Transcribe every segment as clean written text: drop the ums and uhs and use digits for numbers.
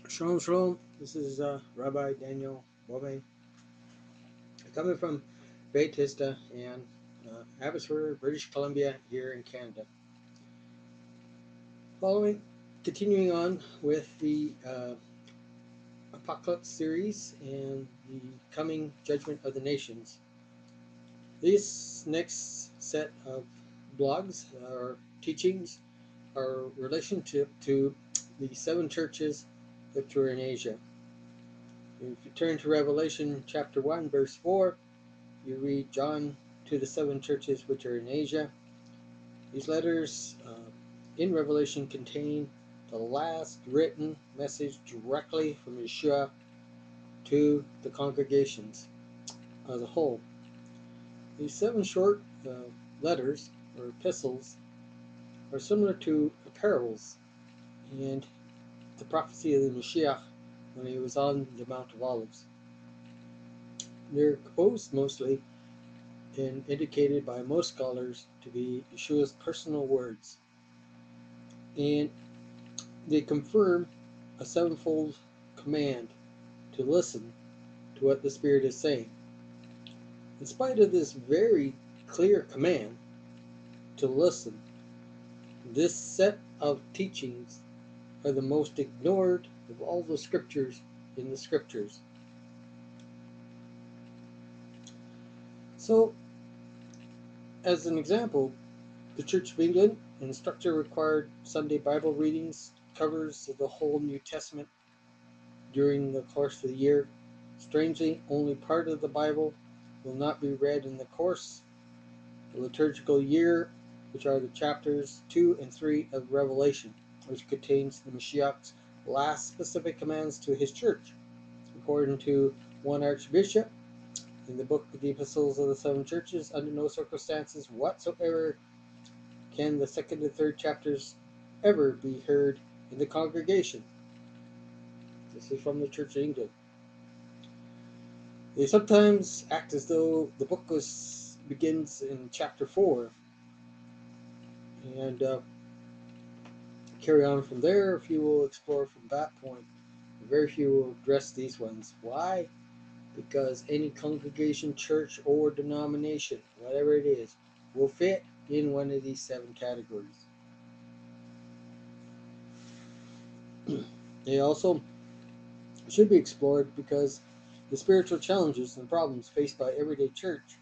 Shalom, shalom. This is Rabbi Daniel Baumet, coming from Bautista and Abbotsford, British Columbia, here in Canada. Continuing on with the Apocalypse series and the coming judgment of the nations. This next set of blogs or teachings are relationship to the seven churches that were in Asia. If you turn to Revelation chapter 1, verse 4, you read John to the seven churches which are in Asia. These letters in Revelation contain the last written message directly from Yeshua to the congregations as a whole. These seven short letters or epistles are similar to parables and the prophecy of the Mashiach when he was on the Mount of Olives. They're composed mostly and indicated by most scholars to be Yeshua's personal words. And they confirm a sevenfold command to listen to what the Spirit is saying. In spite of this very clear command to listen, this set of teachings are the most ignored of all the scriptures in the scriptures. So, as an example, the Church of England instructor required Sunday Bible readings, covers the whole New Testament during the course of the year. Strangely, only part of the Bible will not be read in the course of the liturgical year, which are the chapters 2 and 3 of Revelation, which contains the Mashiach's last specific commands to his church. According to one archbishop, in the book of the Epistles of the Seven Churches, under no circumstances whatsoever can the second and third chapters ever be heard in the congregation. This is from the Church of England. They sometimes act as though the book begins in chapter 4 and carry on from there. A few will explore from that point. Very few will address these ones. Why? Because any congregation, church, or denomination, whatever it is, will fit in one of these seven categories. They also should be explored because the spiritual challenges and problems faced by everyday church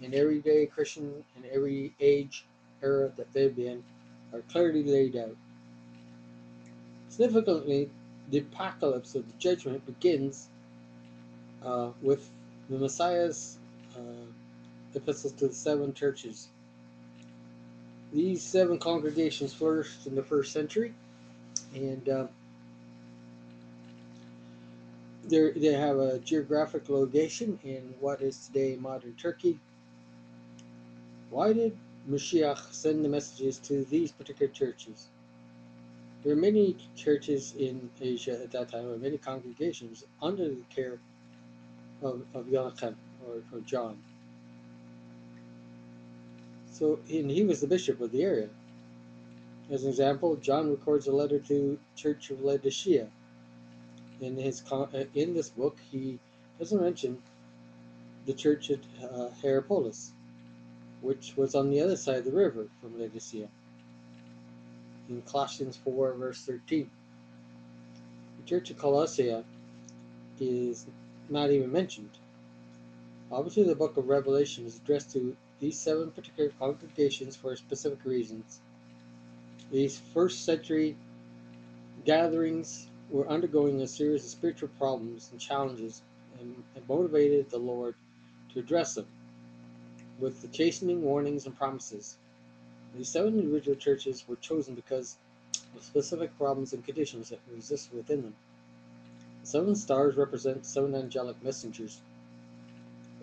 and everyday Christian in every age, era that they've been are clearly laid out. Significantly, the apocalypse of the judgment begins with the Messiah's epistles to the seven churches. These seven congregations flourished in the first century, and they have a geographic location in what is today modern Turkey. Why did Mashiach send the messages to these particular churches? There were many churches in Asia at that time, or many congregations under the care of Yochanan or John. So, and he was the bishop of the area. As an example, John records a letter to Church of Laodicea. In this book, he doesn't mention the church at Hierapolis, which was on the other side of the river from Laodicea. In Colossians 4, verse 13, the church of Colossae is not even mentioned. Obviously, the book of Revelation is addressed to these seven particular congregations for specific reasons. These first century gatherings were undergoing a series of spiritual problems and challenges and motivated the Lord to address them with the chastening, warnings, and promises. These seven individual churches were chosen because of specific problems and conditions that exist within them. The seven stars represent seven angelic messengers,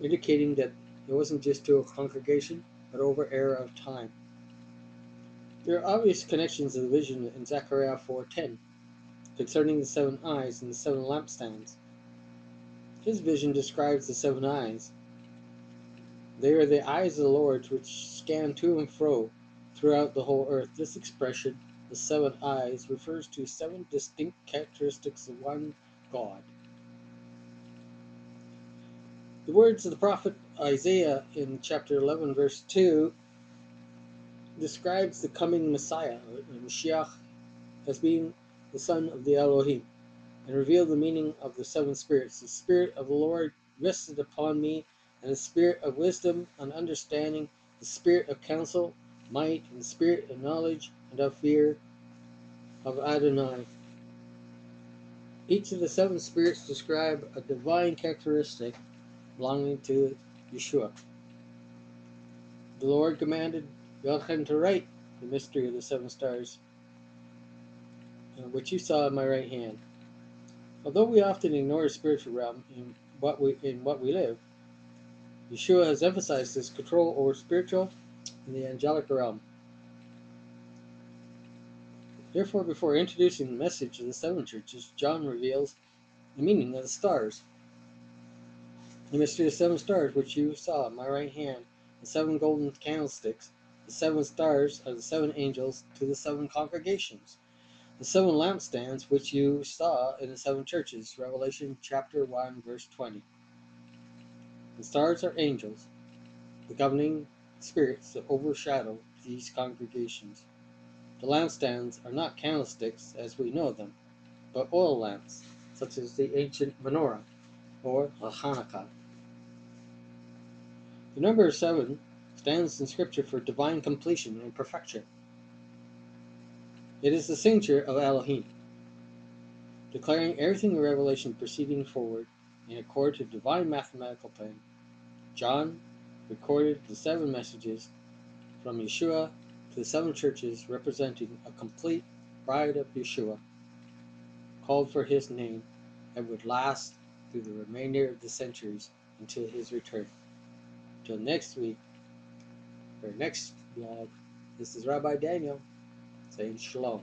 indicating that it wasn't just to a congregation, but over era of time. There are obvious connections to the vision in Zechariah 4:10 concerning the seven eyes and the seven lampstands. His vision describes the seven eyes. They are the eyes of the Lord which scan to and fro throughout the whole earth. This expression the 7 eyes refers to 7 distinct characteristics of one God. The words of the prophet Isaiah in chapter 11, verse 2, describes the coming Messiah, or Mashiach, as being the son of the Elohim, and reveal the meaning of the 7 spirits. The Spirit of the Lord rested upon me, and the Spirit of wisdom and understanding, the Spirit of counsel, might, and the Spirit of knowledge and of fear of Adonai. Each of the 7 spirits describe a divine characteristic belonging to Yeshua. The Lord commanded Yochanan to write the mystery of the 7 stars, which you saw in my right hand. Although we often ignore the spiritual realm in what we live, Yeshua has emphasized his control over spiritual and the angelic realm. Therefore, before introducing the message of the 7 churches, John reveals the meaning of the stars. The mystery of 7 stars, which you saw in my right hand, the 7 golden candlesticks. The 7 stars are the 7 angels to the 7 congregations. The 7 lampstands, which you saw in the 7 churches. Revelation chapter 1, verse 20. The stars are angels, the governing spirits that overshadow these congregations. The lampstands are not candlesticks as we know them, but oil lamps, such as the ancient menorah or a Hanukkah. The number 7 stands in Scripture for divine completion and perfection. It is the signature of Elohim, declaring everything in Revelation proceeding forward in accord to divine mathematical plan. John recorded the 7 messages from Yeshua to the 7 churches, representing a complete bride of Yeshua, called for his name, and would last through the remainder of the centuries until his return. Till next week, or next vlog, this is Rabbi Daniel saying Shalom.